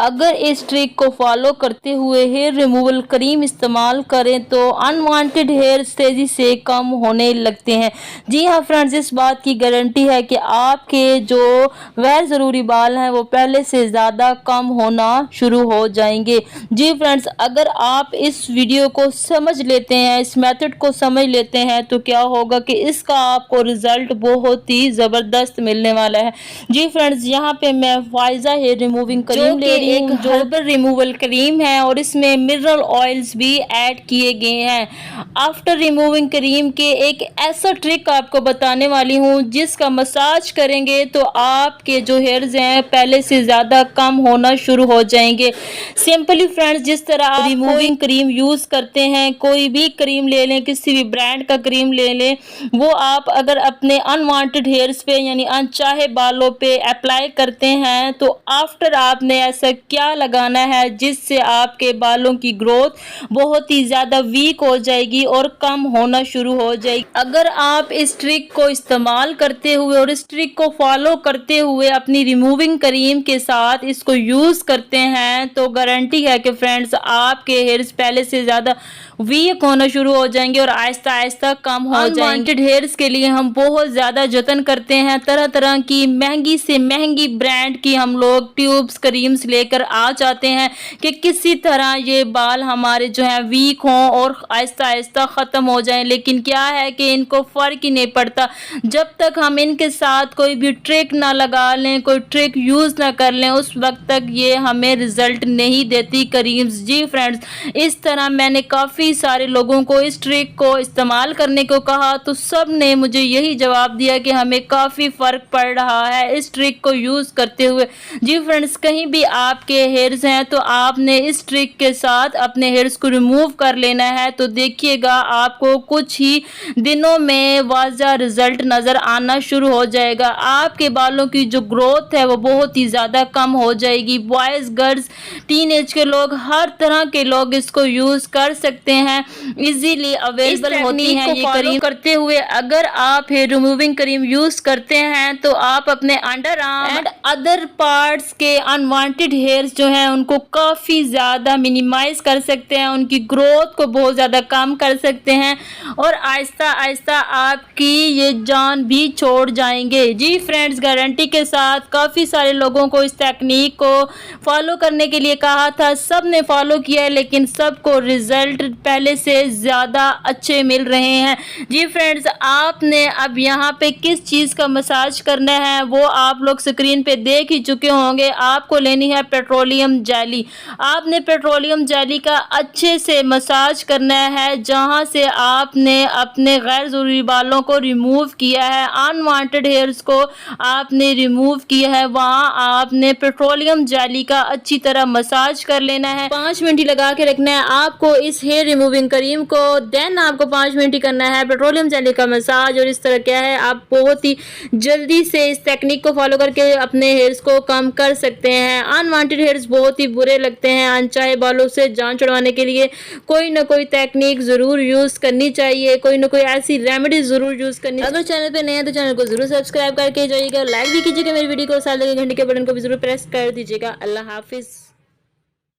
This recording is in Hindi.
अगर इस ट्रिक को फॉलो करते हुए हेयर रिमूवल क्रीम इस्तेमाल करें तो अनवांटेड हेयर तेजी से कम होने लगते हैं। जी हाँ फ्रेंड्स, इस बात की गारंटी है कि आपके जो गैर ज़रूरी बाल हैं वो पहले से ज़्यादा कम होना शुरू हो जाएंगे। जी फ्रेंड्स, अगर आप इस वीडियो को समझ लेते हैं, इस मेथड को समझ लेते हैं तो क्या होगा कि इसका आपको रिजल्ट बहुत ही ज़बरदस्त मिलने वाला है। जी फ्रेंड्स, यहाँ पे मैं फायजा हेयर रिमूविंग क्रीम ले रही हूँ, जो हर्बल रिमूवल क्रीम है और इसमें मिनरल ऑयल्स भी ऐड किए गए हैं। आफ्टर रिमूविंग क्रीम के एक ऐसा ट्रिक आपको बताने वाली हूँ जिसका मसाज करेंगे तो आपके जो हेयर्स हैं पहले से ज़्यादा कम होना शुरू हो जाएंगे। सिंपली फ्रेंड्स, जिस तरह आप रिमूविंग क्रीम यूज़ करते हैं, कोई भी क्रीम ले लें, किसी भी ब्रांड का क्रीम ले लें, वो आप अगर अपने अनवांटेड हेयर्स पे यानी अनचाहे बालों पे अप्लाई करते हैं तो आफ्टर आपने ऐसा क्या लगाना है जिससे आपके बालों की ग्रोथ बहुत ही ज़्यादा वीक हो जाएगी और कम होना शुरू हो जाएगी। अगर आप इस ट्रिक को इस्तेमाल करते हुए और इस ट्रिक को फॉलो करते हुए अपनी रिमूविंग क्रीम के साथ इसको यूज़ करते हैं तो गारंटी है कि फ्रेंड्स आपके हेयर्स पहले से ज़्यादा वीक होना शुरू हो जाएंगे और आहिस्ता आहिस्ता कम हो जाएंगे। अनवांटेड हेयर्स के लिए हम बहुत ज़्यादा जतन करते हैं, तरह तरह की महंगी से महंगी ब्रांड की हम लोग ट्यूब्स क्रीम्स लेकर आ जाते हैं कि किसी तरह ये बाल हमारे जो है वीक हों और आहिस्ता आहिस्ता ख़त्म हो जाएं। लेकिन क्या है कि इनको फ़र्क ही नहीं पड़ता। जब तक हम इनके साथ कोई भी ट्रिक ना लगा लें, कोई ट्रिक यूज़ ना कर लें, उस वक्त तक ये हमें रिज़ल्ट नहीं देती क्रीम्स। जी फ्रेंड्स, इस तरह मैंने काफ़ी सारे लोगों को इस ट्रिक को इस्तेमाल करने को कहा तो सब ने मुझे यही जवाब दिया कि हमें काफ़ी फ़र्क पड़ रहा है इस ट्रिक को यूज़ करते हुए। जी फ्रेंड्स, कहीं भी आपके हेयर्स हैं तो आपने इस ट्रिक के साथ अपने हेयर्स को रिमूव कर लेना है तो देखिएगा आपको कुछ ही दिनों में वाज़ा रिजल्ट नज़र आना शुरू हो जाएगा। आपके बालों की जो ग्रोथ है वो बहुत ही ज़्यादा कम हो जाएगी। बॉयज़, गर्ल्स, टीनेज के लोग, हर तरह के लोग इसको यूज़ कर सकते हैं, इजीली अवेलेबल होती है ये क्रीम। करते हुए अगर आप हेयर रिमूविंग क्रीम यूज करते हैं तो आप अपने under arm and other parts के अनवांटेड हेयर्स जो हैं उनको काफ़ी ज़्यादा मिनिमाइज कर सकते हैं, उनकी ग्रोथ को बहुत ज़्यादा कम कर सकते हैं और आहिस्ता आहिस्ता आपकी ये जान भी छोड़ जाएंगे। जी फ्रेंड्स, गारंटी के साथ काफ़ी सारे लोगों को इस टेक्निक को फॉलो करने के लिए कहा था, सब ने फॉलो किया है लेकिन सबको रिजल्ट पहले से ज़्यादा अच्छे मिल रहे हैं। जी फ्रेंड्स, आपने अब यहाँ पे किस चीज़ का मसाज करना है वो आप लोग स्क्रीन पे देख ही चुके होंगे। आपको लेनी है पेट्रोलियम जेली। आपने पेट्रोलियम जेली का अच्छे से मसाज करना है जहाँ से आपने अपने गैर ज़रूरी बालों को रिमूव किया है, अनवांटेड हेयर्स को आपने रिमूव किया है, वहाँ आपने पेट्रोलियम जेली का अच्छी तरह मसाज कर लेना है। 5 मिनट ही लगा के रखना है आपको इस हेयर रिमूविंग क्रीम को। देन आपको 5 मिनट ही करना है पेट्रोलियम जेली का मसाज और इस तरह क्या है आप बहुत ही जल्दी से इस टेक्निक को फॉलो करके अपने हेयर्स को कम कर सकते हैं। अनवांटेड हेयर्स बहुत ही बुरे लगते हैं, अनचाहे बालों से जान छुड़वाने के लिए कोई ना कोई टेक्निक ज़रूर यूज़ करनी चाहिए, कोई ना कोई ऐसी रेमेडी ज़रूर यूज़ करनी। अगर चैनल पे नए हैं तो चैनल को ज़रूर सब्सक्राइब करके जाइएगा, लाइक भी कीजिएगा मेरी वीडियो को, साथ लगे घंटे के बटन को भी ज़रूर प्रेस कर दीजिएगा। अल्लाह हाफिज़।